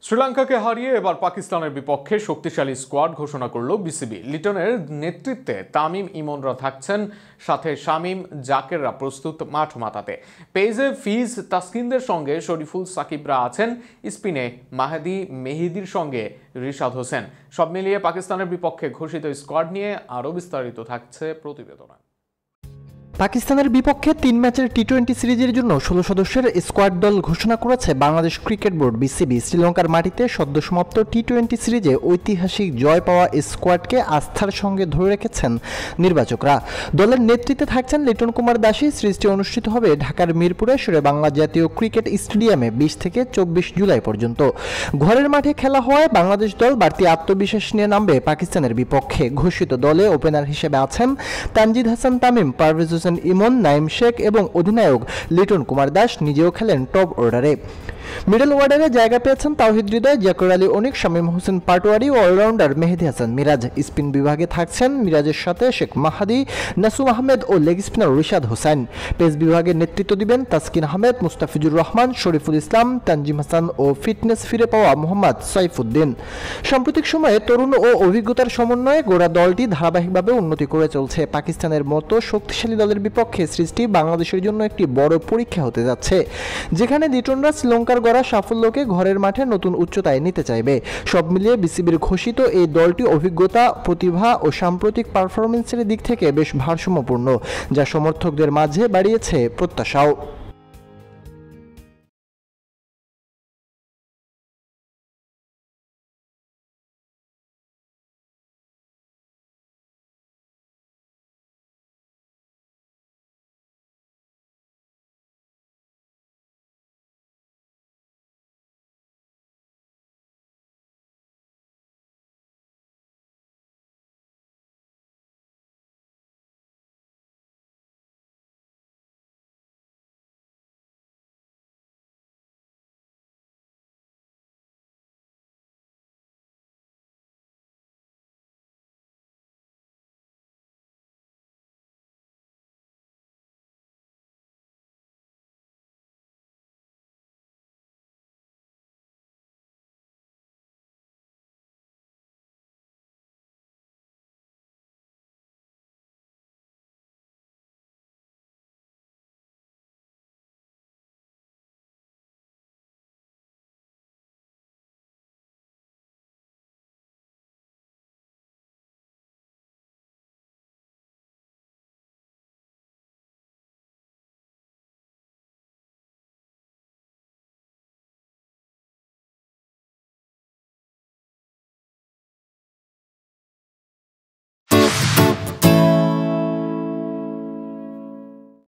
শ্রীলঙ্কাকে হারিয়ে এবার পাকিস্তানের বিপক্ষে শক্তিশালী স্কোয়াড ঘোষণা করল বিসিবি। লিটনের নেতৃত্বে তামিম ইমনরা থাকছেন, সাথে শামীম জাকেররা প্রস্তুত মাঠ মাতাতে। পেজে ফিজ তাসকিনদের সঙ্গে শরীফুল সাকিবরা আছেন, স্পিনে মাহেদী মেহেদীর সঙ্গে রিশাদ হোসেন। সব মিলিয়ে পাকিস্তানের বিপক্ষে ঘোষিত স্কোয়াড নিয়ে আরও বিস্তারিত থাকছে প্রতিবেদনে। পাকিস্তানের বিপক্ষে 3 ম্যাচের টি-20 সিরিজের জন্য 16 সদস্যের স্কোয়াড দল ঘোষণা করেছে বাংলাদেশ ক্রিকেট বোর্ড বিসিবি। শ্রীলঙ্কার মাটিতে সদ্য সমাপ্ত টি-20 সিরিজে ঐতিহাসিক জয় পাওয়া স্কোয়াডকে আস্থার সঙ্গে ধরে রেখেছেন নির্বাচকরা। দলের নেতৃত্বে থাকছেন লিটন কুমার দাসী। সিরিজটি অনুষ্ঠিত হবে ঢাকার মিরপুরে শেরে বাংলা জাতীয় ক্রিকেট স্টেডিয়ামে 20 থেকে 24 জুলাই পর্যন্ত। ঘরের মাঠে খেলা হওয়ায় বাংলাদেশ দল বাড়তি আত্মবিশ্বাস নিয়ে নামবে পাকিস্তানের বিপক্ষে। ঘোষিত দলে ওপেনার হিসেবে আছেন তানজিদ হাসান তামিম, পারভেজ হোসেন ইমন, নাইম শেখ এবং অধিনায়ক লিটন কুমার দাস নিজেও খেলেন টপ অর্ডারে। মিডল অর্ডারে জায়গা পেয়েছেন তাওহিদ হৃদয়, জাকের আলী অনিক, শামীম হোসেন পাটোয়ারি ও অলরাউন্ডার মেহেদী হাসান মিরাজ। স্পিন বিভাগে থাকছেন মিরাজের সাথে শেখ মাহাদি, নাসুম আহমেদ ও leg spinner Rishad Hossain. Pace বিভাগে নেতৃত্ব দিবেন তাসকিন আহমেদ, মুস্তাফিজুর রহমান, শরীফুল ইসলাম, তানজিম হাসান ও ফিটনেস ফিরে পাওয়া মোহাম্মদ সাইফুদ্দিন। সাম্প্রতিক সময়ে তরুণ ও অভিজ্ঞতার সমন্বয়ে গোড়া দলটি ধারাবাহিকভাবে উন্নতি করে চলছে। পাকিস্তানের মতো শক্তিশালী দলের বিপক্ষে সিরিজটি বাংলাদেশের জন্য একটি বড় পরীক্ষা হতে যাচ্ছে, যেখানে লিটনরা শ্রীলঙ্কার গড়া সাফল্যকে ঘরের মাঠে নতুন উচ্চতায় নিতে চাইবে। সব মিলিয়ে বিসিবির ঘোষিত এই দলটি অভিজ্ঞতা, প্রতিভা ও সাম্প্রতিক পারফরমেন্সের দিক থেকে বেশ ভারসাম্যপূর্ণ, যা সমর্থকদের মাঝে বাড়িয়েছে প্রত্যাশাও।